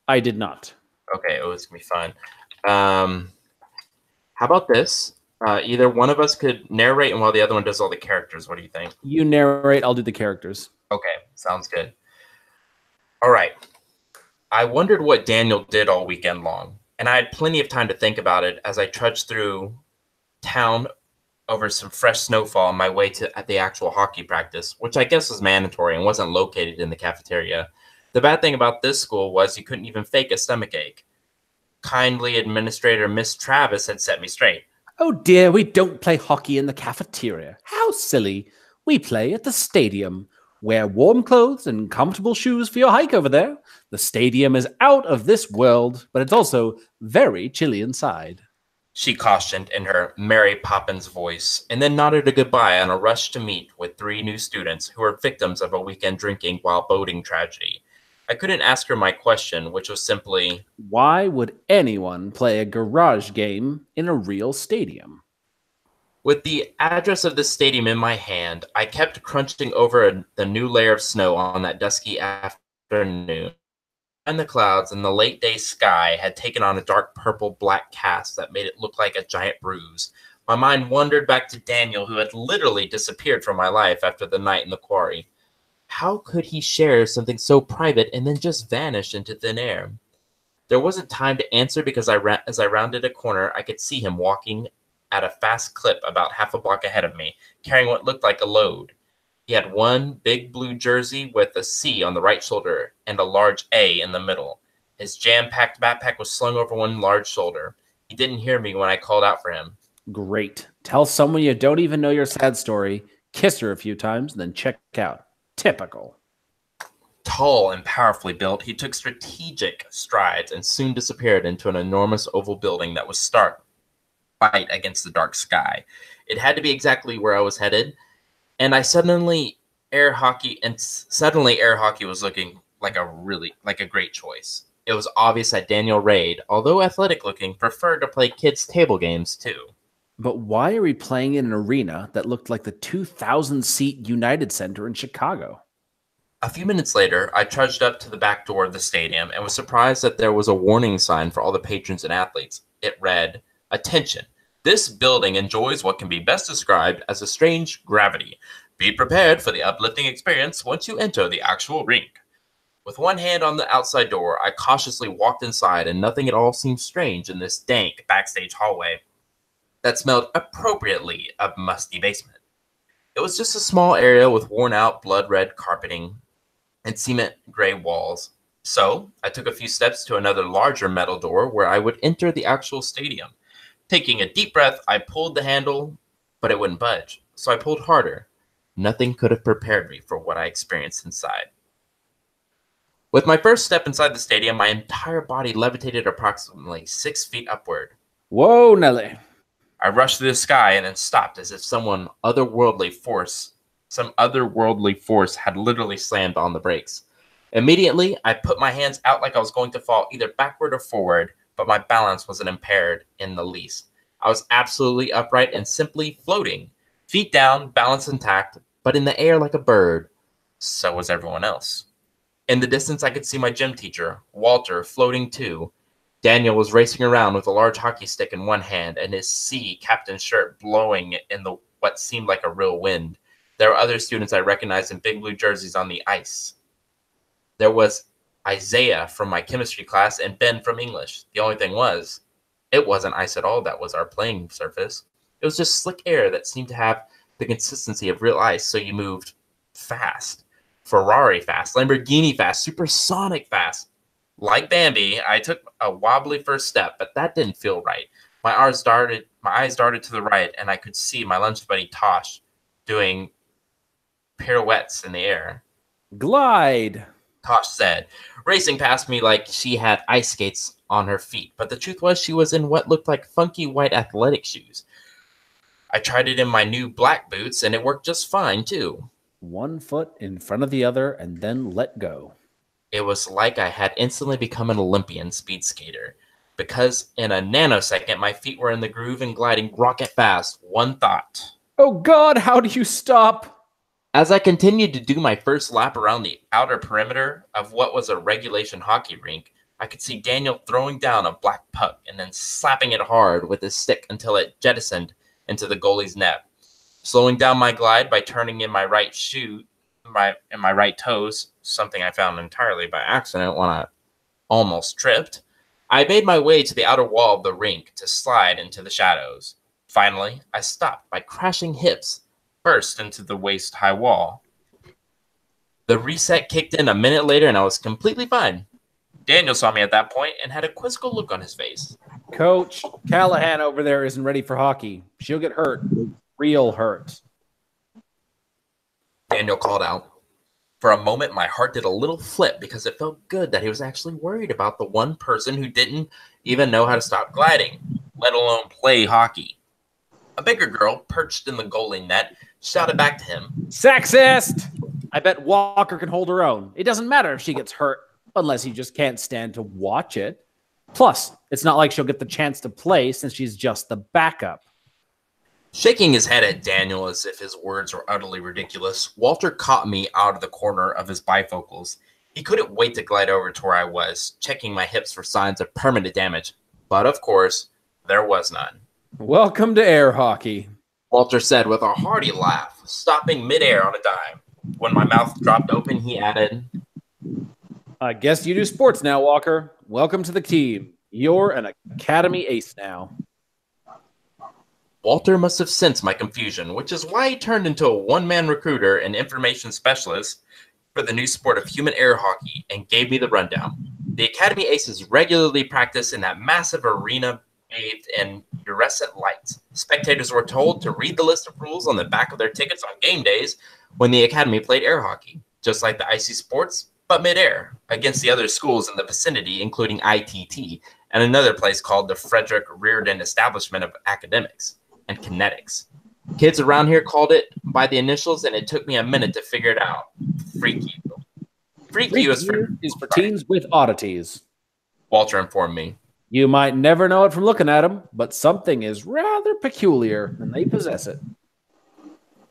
I did not. Okay, it was going to be fun. How about this? Either one of us could narrate, and while the other one does all the characters. What do you think? You narrate, I'll do the characters. Okay, sounds good. All right. I wondered what Daniel did all weekend long, and I had plenty of time to think about it as I trudged through town over some fresh snowfall on my way to the actual hockey practice, which I guess was mandatory and wasn't located in the cafeteria. The bad thing about this school was you couldn't even fake a stomachache. Kindly Administrator Miss Travis had set me straight. Oh dear, we don't play hockey in the cafeteria. How silly. We play at the stadium. Wear warm clothes and comfortable shoes for your hike over there. The stadium is out of this world, but it's also very chilly inside. She cautioned in her Mary Poppins voice, and then nodded a goodbye on a rush to meet with 3 new students who were victims of a weekend drinking while boating tragedy. I couldn't ask her my question, which was simply, why would anyone play a garage game in a real stadium? With the address of the stadium in my hand, I kept crunching over the new layer of snow on that dusky afternoon. And the clouds and the late day sky had taken on a dark purple-black cast that made it look like a giant bruise. My mind wandered back to Daniel, who had literally disappeared from my life after the night in the quarry. How could he share something so private and then just vanish into thin air? There wasn't time to answer because as I rounded a corner, I could see him walking at a fast clip about half a block ahead of me, carrying what looked like a load. He had one big blue jersey with a C on the right shoulder and a large A in the middle. His jam-packed backpack was slung over one large shoulder. He didn't hear me when I called out for him. Great. Tell someone you don't even know your sad story, kiss her a few times, and then check out. Typical. Tall and powerfully built, he took strategic strides and soon disappeared into an enormous oval building that was stark white against the dark sky. It had to be exactly where I was headed, and suddenly air hockey was looking like a great choice. It was obvious that Daniel Raid, although athletic looking, preferred to play kids' table games too. But why are we playing in an arena that looked like the 2,000-seat United Center in Chicago? A few minutes later, I trudged up to the back door of the stadium and was surprised that there was a warning sign for all the patrons and athletes. It read, "Attention, this building enjoys what can be best described as a strange gravity. Be prepared for the uplifting experience once you enter the actual rink." With one hand on the outside door, I cautiously walked inside, and nothing at all seemed strange in this dank backstage hallway that smelled appropriately of musty basement. It was just a small area with worn-out blood-red carpeting and cement gray walls. So I took a few steps to another larger metal door where I would enter the actual stadium. Taking a deep breath, I pulled the handle, but it wouldn't budge. So I pulled harder. Nothing could have prepared me for what I experienced inside. With my first step inside the stadium, my entire body levitated approximately 6 feet upward. Whoa, Nelly. I rushed through the sky and then stopped as if some otherworldly force had literally slammed on the brakes. Immediately, I put my hands out like I was going to fall either backward or forward, but my balance wasn't impaired in the least. I was absolutely upright and simply floating, feet down, balance intact, but in the air like a bird. So was everyone else. In the distance, I could see my gym teacher, Walter, floating too. Daniel was racing around with a large hockey stick in one hand and his sea captain shirt blowing in the what seemed like a real wind. There were other students I recognized in big blue jerseys on the ice. There was Isaiah from my chemistry class and Ben from English. The only thing was, it wasn't ice at all that was our playing surface. It was just slick air that seemed to have the consistency of real ice, so you moved fast. Ferrari fast, Lamborghini fast, supersonic fast. Like Bambi, I took a wobbly first step, but that didn't feel right. My eyes darted to the right, and I could see my lunch buddy Tosh doing pirouettes in the air. Glide, Tosh said, racing past me like she had ice skates on her feet. But the truth was she was in what looked like funky white athletic shoes. I tried it in my new black boots, and it worked just fine, too. One foot in front of the other, and then let go. It was like I had instantly become an Olympian speed skater, because in a nanosecond, my feet were in the groove and gliding rocket fast. One thought. Oh God, how do you stop? As I continued to do my first lap around the outer perimeter of what was a regulation hockey rink, I could see Daniel throwing down a black puck and then slapping it hard with his stick until it jettisoned into the goalie's net. Slowing down my glide by turning in my right shoe and my right toes, something I found entirely by accident when I almost tripped, I made my way to the outer wall of the rink to slide into the shadows. Finally, I stopped by crashing hips first into the waist-high wall. The reset kicked in a minute later and I was completely fine. Daniel saw me at that point and had a quizzical look on his face. Coach, Callahan over there isn't ready for hockey. She'll get hurt. Real hurt. Daniel called out. For a moment, my heart did a little flip because it felt good that he was actually worried about the one person who didn't even know how to stop gliding, let alone play hockey. A bigger girl, perched in the goalie net, shouted back to him. Sexist! I bet Walker can hold her own. It doesn't matter if she gets hurt, unless he just can't stand to watch it. Plus, it's not like she'll get the chance to play since she's just the backup. Shaking his head at Daniel as if his words were utterly ridiculous, Walter caught me out of the corner of his bifocals. He couldn't wait to glide over to where I was, checking my hips for signs of permanent damage. But of course, there was none. Welcome to air hockey, Walter said with a hearty laugh, stopping midair on a dime. When my mouth dropped open, he added, I guess you do sports now, Walker. Welcome to the team. You're an academy ace now. Walter must have sensed my confusion, which is why he turned into a one-man recruiter and information specialist for the new sport of human air hockey and gave me the rundown. The Academy Aces regularly practice in that massive arena bathed in fluorescent lights. Spectators were told to read the list of rules on the back of their tickets on game days when the Academy played air hockey, just like the icy sports, but midair, against the other schools in the vicinity, including ITT, and another place called the Frederick Reardon Establishment of Academics and Kinetics. Kids around here called it by the initials, and it took me a minute to figure it out. Freak you. Freak you is for teens with oddities, Walter informed me. You might never know it from looking at them, but something is rather peculiar, and they possess it.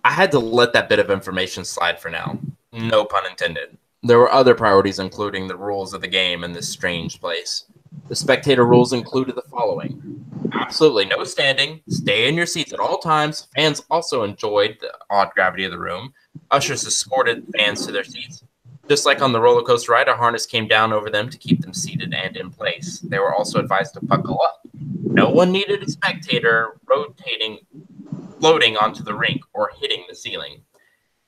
I had to let that bit of information slide for now. No pun intended. There were other priorities, including the rules of the game in this strange place. The spectator rules included the following. Absolutely no standing. Stay in your seats at all times. Fans also enjoyed the odd gravity of the room. Ushers escorted fans to their seats. Just like on the roller coaster ride, a harness came down over them to keep them seated and in place. They were also advised to buckle up. No one needed a spectator floating onto the rink or hitting the ceiling.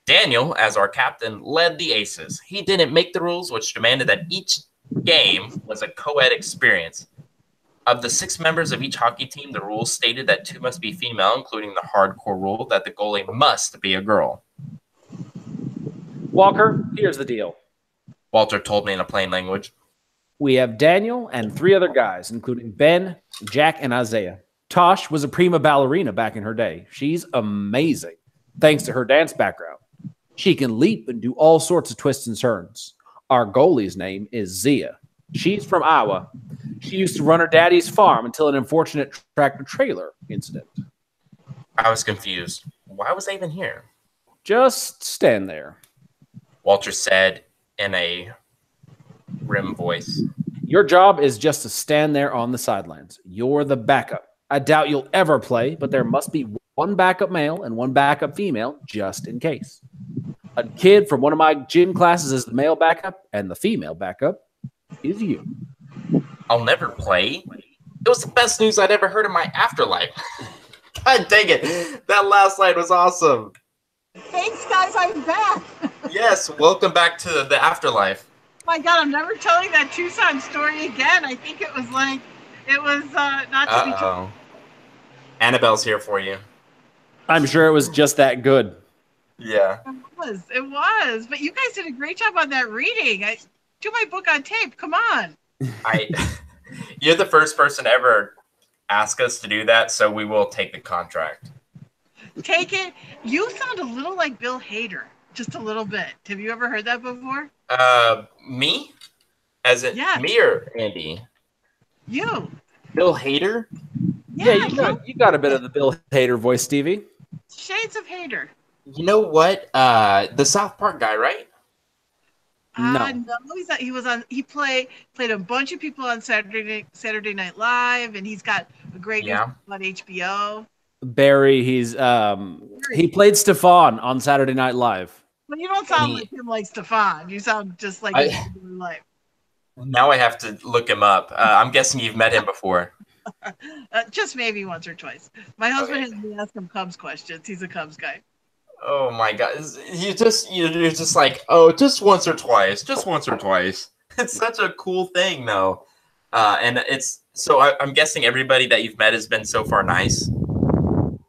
Daniel, as our captain, led the Aces. He didn't make the rules, which demanded that each game was a co-ed experience. Of the 6 members of each hockey team, the rules stated that 2 must be female, including the hardcore rule that the goalie must be a girl. Walker, here's the deal. Walter told me in a plain language. We have Daniel and 3 other guys, including Ben, Jack, and Isaiah. Tosh was a prima ballerina back in her day. She's amazing, thanks to her dance background. She can leap and do all sorts of twists and turns. Our goalie's name is Zia. She's from Iowa. She used to run her daddy's farm until an unfortunate tractor trailer incident. I was confused. Why was I even here? Just stand there. Walter said in a grim voice. Your job is just to stand there on the sidelines. You're the backup. I doubt you'll ever play, but there must be one backup male and one backup female just in case. A kid from one of my gym classes is the male backup, and the female backup is you. I'll never play? It was the best news I'd ever heard in my afterlife. God dang it. That last line was awesome. Thanks, guys. I'm back. Yes, welcome back to the afterlife. My God, I'm never telling that Tucson story again. I think it was not to be told. Annabelle's here for you. I'm sure it was just that good. Yeah. It was. But you guys did a great job on that reading. I do my book on tape. Come on. You're the first person to ever ask us to do that, so we will take the contract. Take it. You sound a little like Bill Hader. Just a little bit. Have you ever heard that before? Me? As in Yeah. me or Andy? You. Bill Hader? Yeah, you got a bit of the Bill Hader voice, Stevie. Shades of Hader. You know what? The South Park guy, right? No. He played a bunch of people on Saturday Night Live, and he's got a great news on HBO. Barry, he played Stefan on Saturday Night Live. But you don't sound like him like Stefan. You sound just like his regular life. Now I have to look him up. I'm guessing you've met him before. Just maybe once or twice. My husband has me ask him Cubs questions. He's a Cubs guy. Oh my God! You're just like, oh, just once or twice, It's such a cool thing, though, and I'm guessing everybody that you've met has been so far nice. So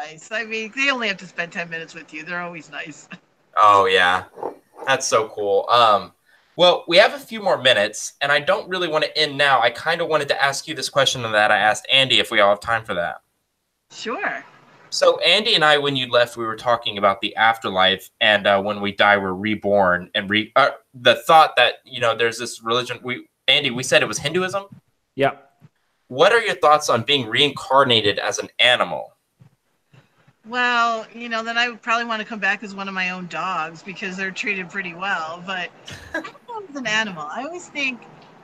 nice. I mean, they only have to spend 10 minutes with you. They're always nice. Oh yeah, that's so cool. Well, we have a few more minutes, and I don't really want to end now. I kind of wanted to ask you this question that I asked Andy, if we all have time for that. Sure. So Andy and I, when you left, we were talking about the afterlife, and when we die, we're reborn, and the thought that there's this religion. Andy, we said it was Hinduism. Yeah. What are your thoughts on being reincarnated as an animal? Well, then I would probably want to come back as one of my own dogs because they're treated pretty well. But I don't know, as an animal, I always think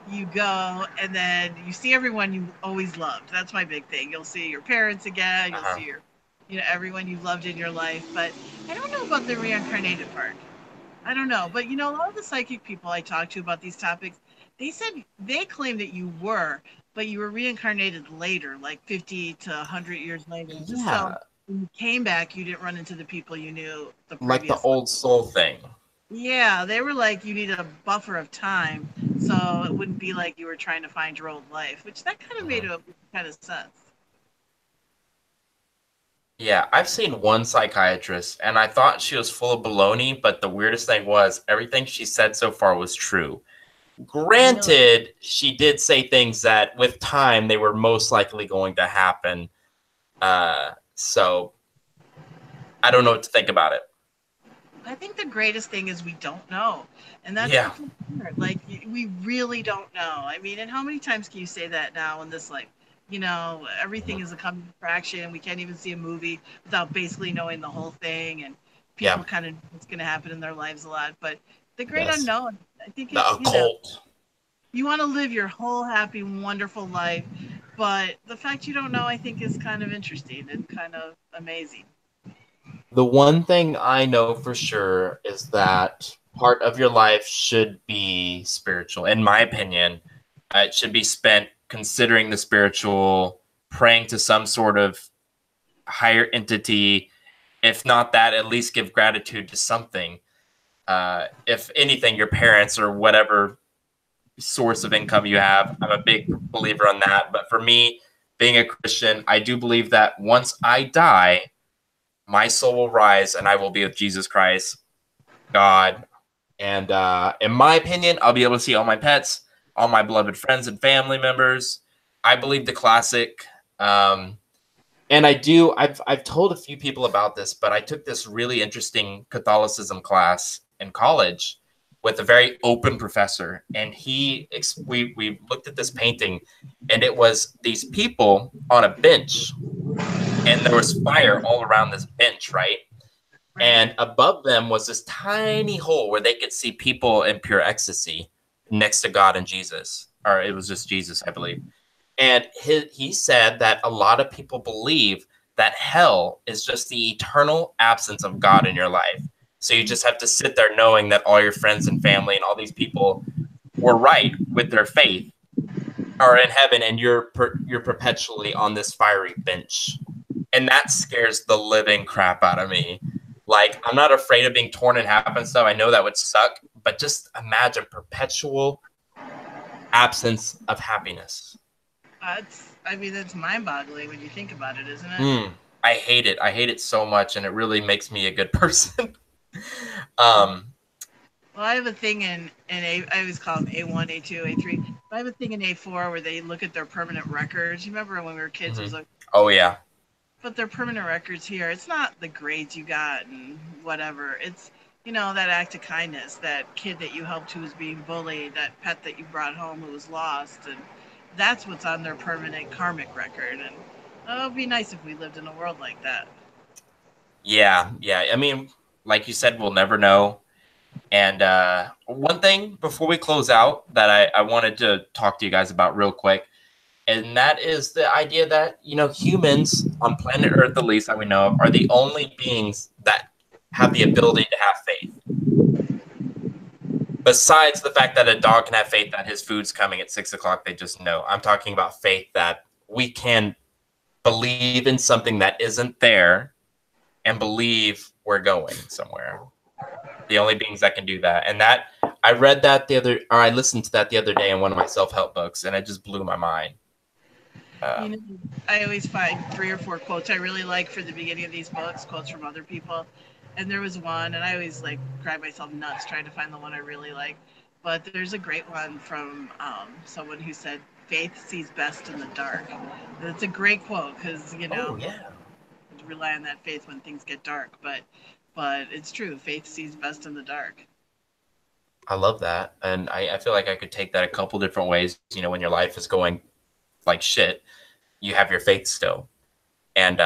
you go and then you see everyone you always loved. That's my big thing. You'll see your parents again. You'll see everyone you've loved in your life. But I don't know about the reincarnated part. I don't know. But, a lot of the psychic people I talk to about these topics, they claim that you were, but you were reincarnated later, like 50 to 100 years later. Just so when you came back, you didn't run into the people you knew the previous like the old soul thing. Yeah, they were like, you needed a buffer of time, so it wouldn't be like you were trying to find your old life, which that kind of made a kind of sense. Yeah, I've seen one psychiatrist, and I thought she was full of baloney, but the weirdest thing was everything she said so far was true. Granted, she did say things that with time they were most likely going to happen. So I don't know what to think about it. I think the greatest thing is we don't know. And that's like we really don't know. I mean, and how many times can you say that now in this life? Everything is a coming fraction. We can't even see a movie without basically knowing the whole thing, and people kind of know what's going to happen in their lives a lot. But the great unknown, I think the occult. You want to live your whole happy, wonderful life, but the fact you don't know, I think, is kind of interesting and kind of amazing. The one thing I know for sure is that part of your life should be spiritual. In my opinion, it should be spent considering the spiritual, praying to some sort of higher entity. If not that, at least give gratitude to something. If anything, your parents or whatever source of income you have. I'm a big believer on that. But for me, being a Christian, I do believe that once I die, my soul will rise and I will be with Jesus Christ, God. And in my opinion, I'll be able to see all my pets, all my beloved friends and family members. I believe the classic. And I've told a few people about this, but I took this really interesting Catholicism class in college. with a very open professor, and we looked at this painting, and it was these people on a bench, and there was fire all around this bench, right? And above them was this tiny hole where they could see people in pure ecstasy next to God and Jesus, or it was just Jesus, I believe. And he said that a lot of people believe that hell is just the eternal absence of God in your life. So you just have to sit there knowing that all your friends and family and all these people were right with their faith are in heaven, and you're perpetually on this fiery bench. And that scares the living crap out of me. Like, I'm not afraid of being torn in half and stuff. I know that would suck, but just imagine perpetual absence of happiness. That's mind-boggling when you think about it, isn't it? I hate it. I hate it so much, and it really makes me a good person. Well, I have a thing in A. I always call them A1, A2, A3. But I have a thing in A4 where they look at their permanent records. You remember when we were kids? It was like, oh yeah. But their permanent records here. It's not the grades you got and whatever. It's that act of kindness, that kid that you helped who was being bullied, that pet that you brought home who was lost, and that's what's on their permanent karmic record. And it would be nice if we lived in a world like that. Yeah. I mean, like you said, we'll never know. And one thing before we close out that I wanted to talk to you guys about real quick, and that is the idea that, humans on planet Earth, at least that we know of, are the only beings that have the ability to have faith. Besides the fact that a dog can have faith that his food's coming at 6 o'clock, they just know. I'm talking about faith that we can believe in something that isn't there and believe we're going somewhere. The only beings that can do that. And that I read that I listened to that the other day in one of my self-help books, and it just blew my mind. I always find 3 or 4 quotes I really like for the beginning of these books, quotes from other people. And there was one, and I always drive myself nuts trying to find the one I really like. But there's a great one from someone who said, "Faith sees best in the dark." And it's a great quote because rely on that faith when things get dark. But it's true. Faith sees best in the dark. I love that. And I feel like I could take that a couple different ways. When your life is going like shit, you have your faith still. And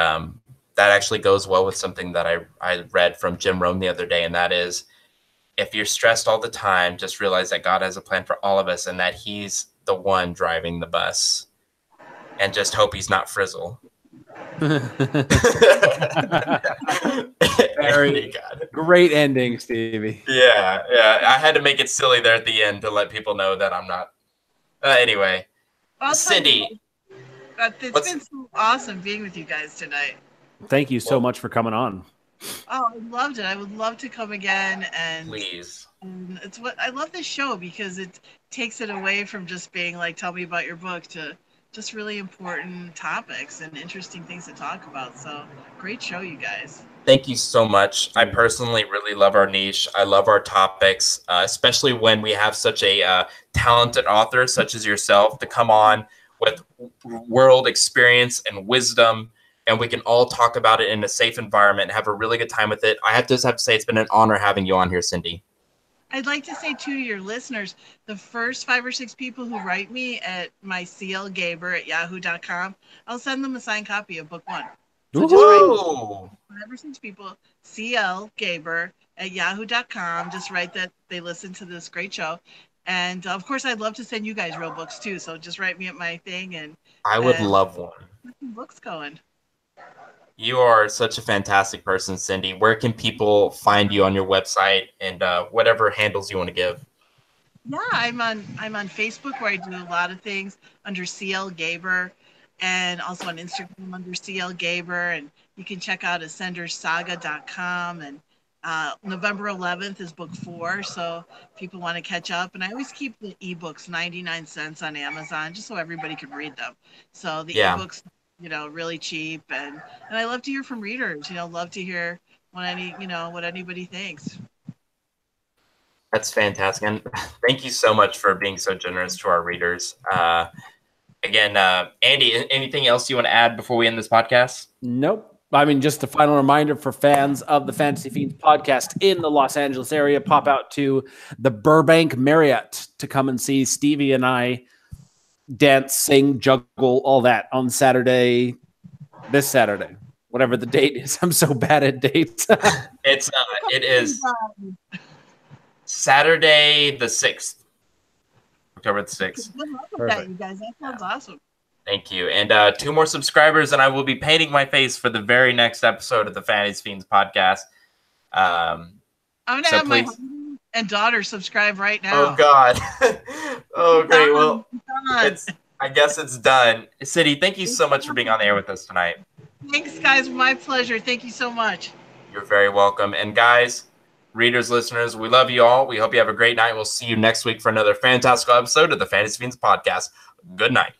that actually goes well with something that I read from Jim Rohn the other day. And that is, if you're stressed all the time, just realize that God has a plan for all of us and that he's the one driving the bus. And just hope he's not Frizzle. Very great ending, Stevie. Yeah. I had to make it silly there at the end to let people know that I'm not. Anyway, Cindy, it's been so awesome being with you guys tonight. Thank you so much for coming on. Oh, I loved it. I would love to come again. And please. And it's what I love this show because it takes it away from just being like, tell me about your book, to just really important topics and interesting things to talk about. So great show, you guys. Thank you so much. I personally really love our niche. I love our topics, especially when we have such a talented author such as yourself to come on with world experience and wisdom, and we can all talk about it in a safe environment and have a really good time with it. I have to say it's been an honor having you on here, Cindy. I'd like to say to your listeners, the first 5 or 6 people who write me at my clgaber@yahoo.com, I'll send them a signed copy of book 1. So just write 5 or 6 people, clgaber@yahoo.com. Just write that they listen to this great show. And of course, I'd love to send you guys real books too. So just write me at my thing, and I would love one. Get some books going. You are such a fantastic person, Cindy. Where can people find you on your website and whatever handles you want to give? Yeah, I'm on Facebook where I do a lot of things under CL Gaber, and also on Instagram under CL Gaber. And you can check out ascendersaga.com. And November 11th is book 4, so if people want to catch up. And I always keep the ebooks 99 cents on Amazon just so everybody can read them. So the ebooks, really cheap, and I love to hear from readers. Love to hear what anybody thinks. That's fantastic, and thank you so much for being so generous to our readers. Again, Andy, anything else you want to add before we end this podcast? Nope. I mean, just a final reminder for fans of the Fantasy Fiends podcast in the Los Angeles area, pop out to the Burbank Marriott to come and see Stevie and I dance, sing, juggle, all that on Saturday, this Saturday, whatever the date is. I'm so bad at dates. It is Saturday the 6th. October the 6th. Good luck with that, you guys. That sounds awesome. Thank you. And 2 more subscribers, and I will be painting my face for the very next episode of the Fantasy Fiends podcast. I'm going to have my husband and daughter subscribe right now. Oh, God. Oh, great. Well, I guess it's done. City, thank you so much for being on the air with us tonight. Thanks, guys. My pleasure. Thank you so much. You're very welcome. And, guys, readers, listeners, we love you all. We hope you have a great night. We'll see you next week for another fantastical episode of the Fantasy Fiends podcast. Good night.